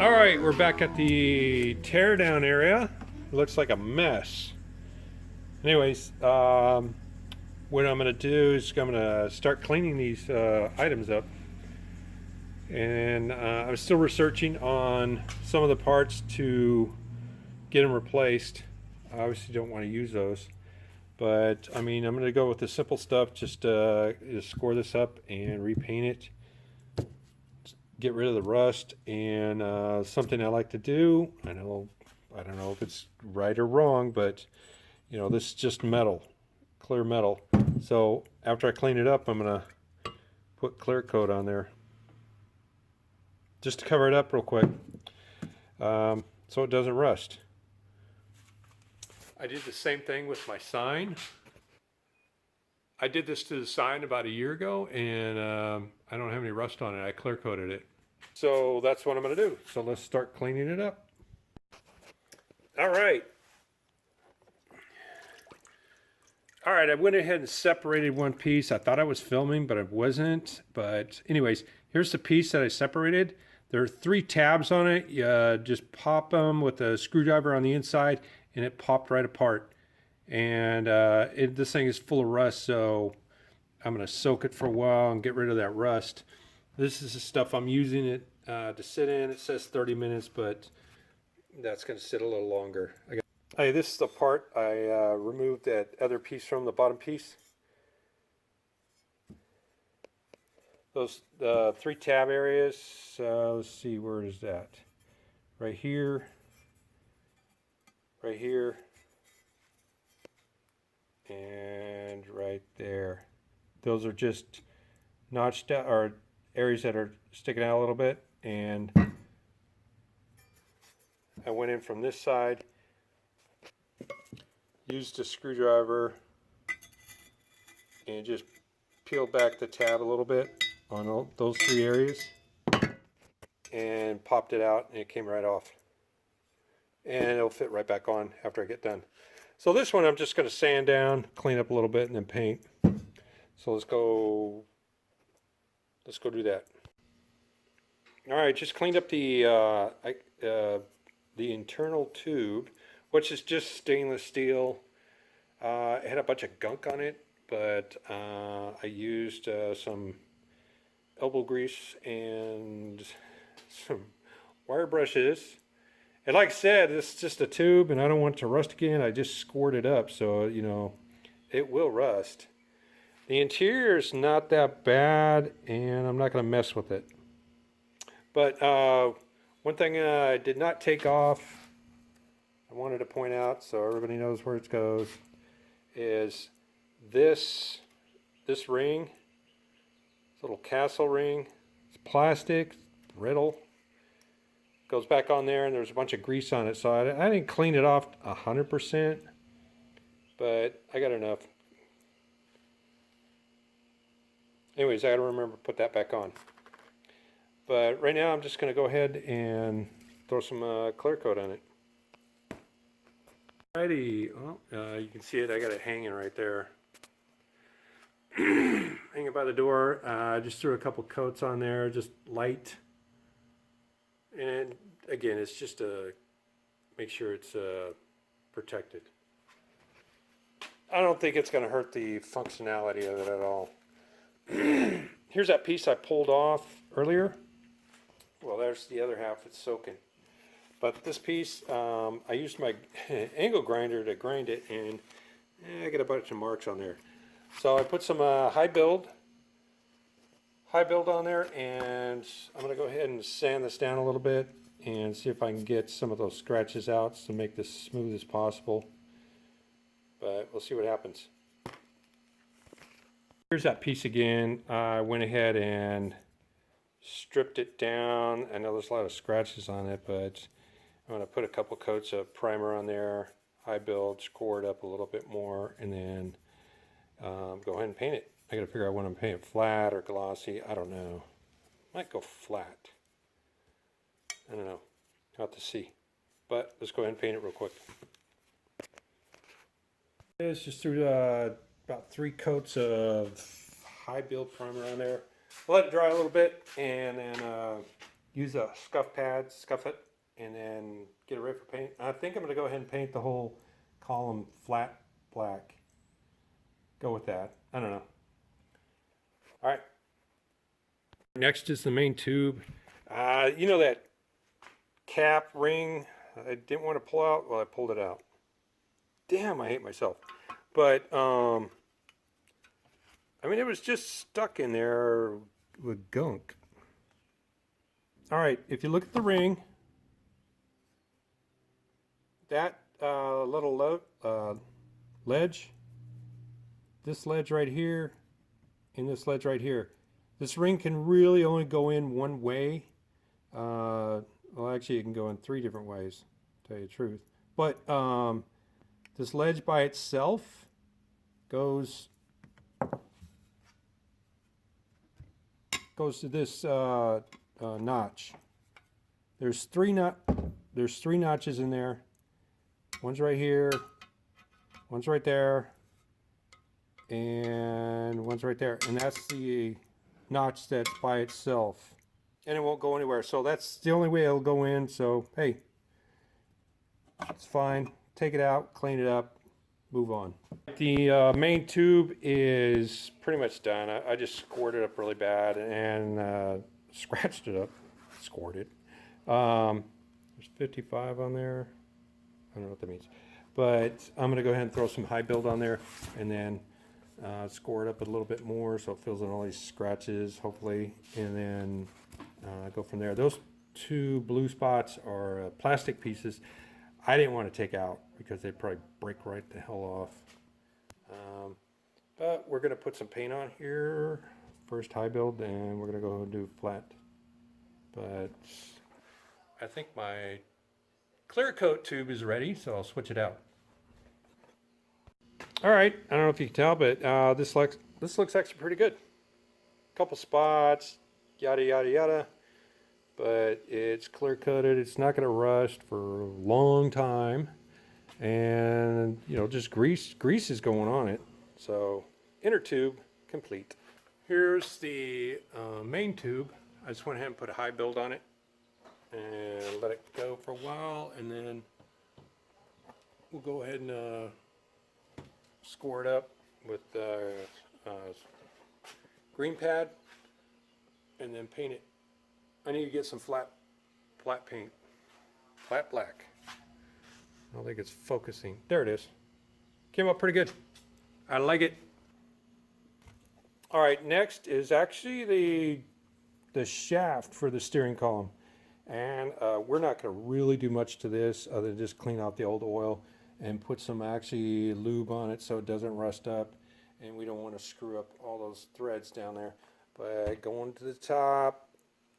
All right, we're back at the teardown area. It looks like a mess. Anyways, what I'm going to do is I'm going to start cleaning these items up. And I'm still researching on some of the parts to get them replaced. I obviously don't want to use those. But, I mean, I'm going to go with the simple stuff. Just score this up and repaint it. Get rid of the rust, and something I like to do. I don't know if it's right or wrong, but you know, this is just metal, clear metal. So after I clean it up, I'm gonna put clear coat on there just to cover it up real quick, so it doesn't rust. I did the same thing with my sign. I did this to the sign about a year ago, and I don't have any rust on it. I clear coated it. So that's what I'm going to do. So let's start cleaning it up. All right. All right, I went ahead and separated one piece. I thought I was filming, but I wasn't. But anyways, here's the piece that I separated. There are 3 tabs on it. You just pop them with a screwdriver on the inside, and it popped right apart. And this thing is full of rust, so I'm going to soak it for a while and get rid of that rust. This is the stuff I'm using it to sit in. It says 30 minutes, but that's going to sit a little longer. Hey, this is the part I removed that other piece from the bottom piece. Those 3 tab areas. Let's see, where is that? Right here. Right here. And right there. Those are just notched out, or areas that are sticking out a little bit, and I went in from this side, used a screwdriver, and just peeled back the tab a little bit on all those 3 areas and popped it out, and it came right off, and it'll fit right back on after I get done. So this one I'm just going to sand down, clean up a little bit, and then paint. So let's go do that. All right, just cleaned up the internal tube, which is just stainless steel. It had a bunch of gunk on it, but I used some elbow grease and some wire brushes. And like I said, it's just a tube, and I don't want it to rust again. I just scored it up, so you know it will rust. The interior is not that bad, and I'm not going to mess with it. But one thing I did not take off, I wanted to point out so everybody knows where it goes, is this ring, this little castle ring. It's plastic, brittle. Goes back on there, and there's a bunch of grease on it, so I didn't clean it off 100%, but I got enough. Anyways, I gotta remember to put that back on. But right now I'm just gonna go ahead and throw some clear coat on it. Alrighty, well, you can see it, I got it hanging right there. Hanging by the door. I just threw a couple coats on there, just light. And again, it's just to make sure it's protected. I don't think it's going to hurt the functionality of it at all. Here's that piece I pulled off earlier. Well, there's the other half that's soaking. But this piece, I used my angle grinder to grind it, and I got a bunch of marks on there. So I put some high build on there, and I'm going to go ahead and sand this down a little bit and see if I can get some of those scratches out to make this smooth as possible. But we'll see what happens. Here's that piece again. I went ahead and stripped it down. I know there's a lot of scratches on it, but I'm going to put a couple coats of primer on there, high build, score it up a little bit more, and then go ahead and paint it. I gotta figure out when I'm painting it, flat or glossy. I don't know. Might go flat. I don't know. I'll have to see. But let's go ahead and paint it real quick. It's just threw about 3 coats of high build primer on there. Let it dry a little bit, and then use a scuff pad, scuff it, and then get it ready for paint. I think I'm going to go ahead and paint the whole column flat black. Go with that. I don't know. All right. Next is the main tube. You know that cap ring I didn't want to pull out? Well, I pulled it out. Damn, I hate myself. But, I mean, it was just stuck in there with gunk. All right, if you look at the ring, that little ledge, this ledge right here, and this ledge right here, this ring can really only go in one way. Well, actually, it can go in 3 different ways, to tell you the truth. But this ledge by itself goes to this notch. There's 3 notches in there. One's right here, one's right there, and one's right there. And that's the notch that's by itself. And it won't go anywhere. So that's the only way it'll go in. So, hey, it's fine. Take it out, clean it up, move on. The main tube is pretty much done. I just scored it up really bad and scratched it up. Scored it. There's 55 on there. I don't know what that means. But I'm going to go ahead and throw some high build on there and then score it up a little bit more so it fills in all these scratches, hopefully, and then go from there. Those 2 blue spots are plastic pieces I didn't want to take out because they'd probably break right the hell off. But we're going to put some paint on here. First high build, and we're going to go and do flat. But I think my clear coat tube is ready, so I'll switch it out. All right, I don't know if you can tell, but this looks actually pretty good. Couple spots, yada yada yada, but it's clear coated. It's not going to rust for a long time, and you know, just grease is going on it. So inner tube complete. Here's the main tube. I just went ahead and put a high build on it and let it go for a while, and then we'll go ahead and score it up with green pad and then paint it. I need to get some flat paint, flat black. I don't think it's focusing. There it is. Came up pretty good. I like it. All right, next is actually the shaft for the steering column. And we're not going to really do much to this other than just clean out the old oil and put some actually lube on it so it doesn't rust up, and we don't want to screw up all those threads down there. But going to the top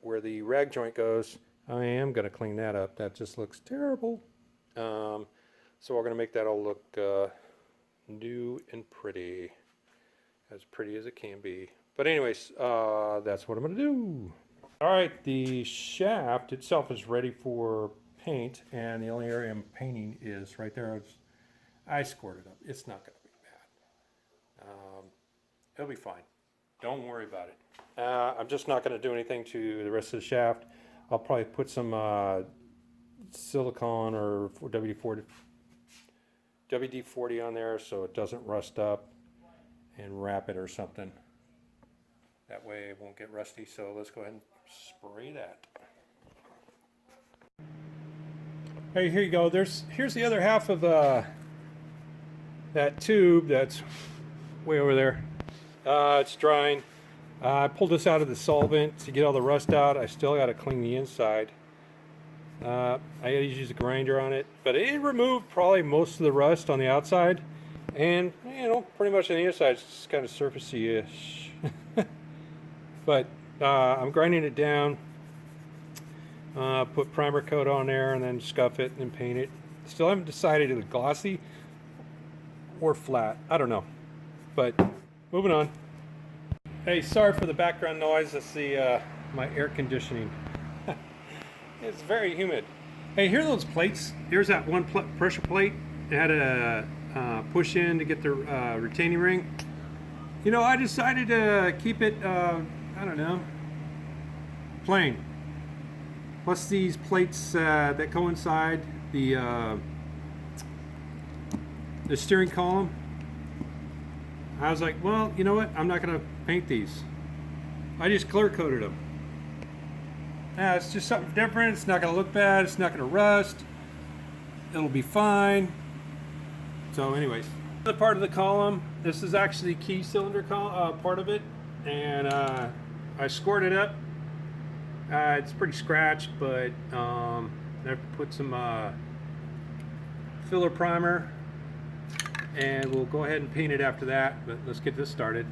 where the rag joint goes, I am going to clean that up. That just looks terrible. So we're going to make that all look new and pretty as it can be. But anyways, that's what I'm going to do. All right, the shaft itself is ready for paint, and the only area I'm painting is right there. I scored it up. It's not going to be bad. It'll be fine. Don't worry about it. I'm just not going to do anything to the rest of the shaft. I'll probably put some silicone or WD-40 on there so it doesn't rust up, and wrap it or something. That way it won't get rusty. So let's go ahead and spray that. Hey, here you go. Here's the other half of that tube that's way over there. It's drying. I pulled this out of the solvent to get all the rust out. I still got to clean the inside. I got to use a grinder on it, but it removed probably most of the rust on the outside, and you know, pretty much on the inside it's just kind of surfacey-ish. But I'm grinding it down. Put primer coat on there and then scuff it and paint it. Still haven't decided if it's glossy or flat. I don't know. But moving on. Hey, sorry for the background noise. That's my air conditioning. It's very humid. Hey, here are those plates. Here's that one pressure plate. It had a push in to get the retaining ring. You know, I decided to keep it, I don't know, plain. plus these plates that coincide the steering column. I was like, well, you know what? I'm not going to paint these. I just clear coated them. It's just something different. It's not going to look bad. It's not going to rust. It'll be fine. So anyways, the part of the column, this is actually key cylinder part of it, and I scored it up. It's pretty scratched, but I put some filler primer, and we'll go ahead and paint it after that. But let's get this started.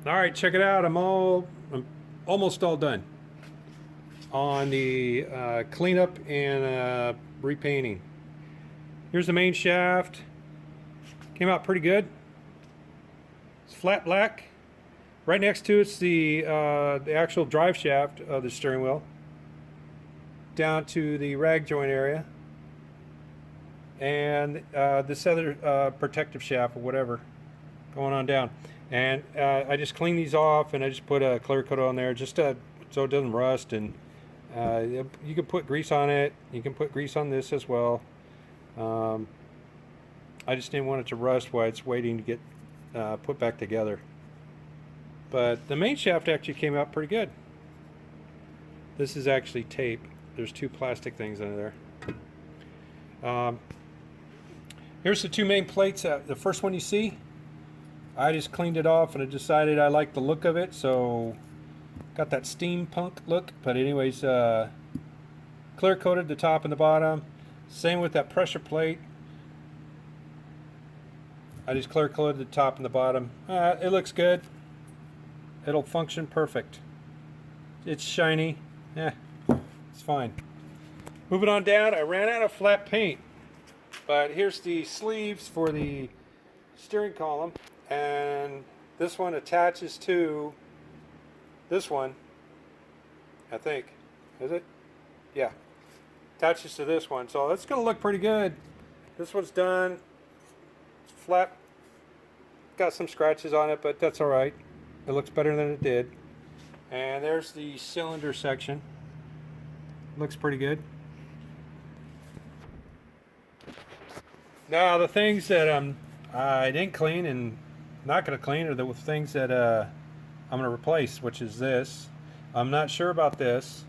All right, check it out. I'm almost all done on the cleanup and repainting. Here's the main shaft. Came out pretty good. It's flat black. Right next to it's the actual drive shaft of the steering wheel, down to the rag joint area, and this other protective shaft or whatever going on down. And I just cleaned these off, and I just put a clear coat on there just so it doesn't rust. And you can put grease on it. You can put grease on this as well. I just didn't want it to rust while it's waiting to get put back together. But the main shaft actually came out pretty good. This is actually tape. There's two plastic things under there. Here's the two main plates. The first one you see, I just cleaned it off, and I decided I liked the look of it, so got that steampunk look. But anyways, clear coated the top and the bottom. Same with that pressure plate. I just clear coated the top and the bottom. It looks good. It'll function perfect. It's shiny. It's fine. Moving on down, I ran out of flat paint, but here's the sleeves for the steering column. And this one attaches to this one, I think. Is it? Yeah. Attaches to this one. So it's going to look pretty good. This one's done. It's flat. Got some scratches on it, but that's all right. It looks better than it did. And there's the cylinder section. Looks pretty good. Now the things that I didn't clean and not going to clean are the things that I'm going to replace, which is this. I'm not sure about this,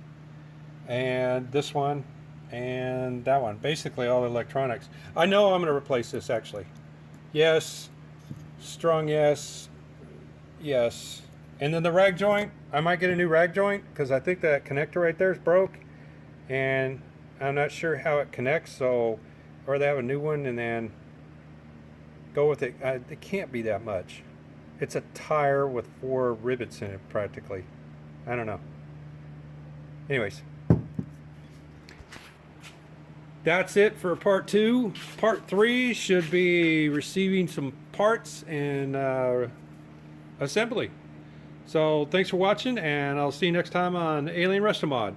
and this one, and that one. Basically all the electronics. I know I'm going to replace this actually. Yes, strong yes, yes. And then the rag joint, I might get a new rag joint because I think that connector right there is broke, and I'm not sure how it connects. So, or they have a new one and then go with it. It can't be that much. It's a tire with 4 rivets in it practically. I don't know. Anyways, that's it for part 2. Part 3 should be receiving some parts and assembly. So thanks for watching, and I'll see you next time on Alien Restomod.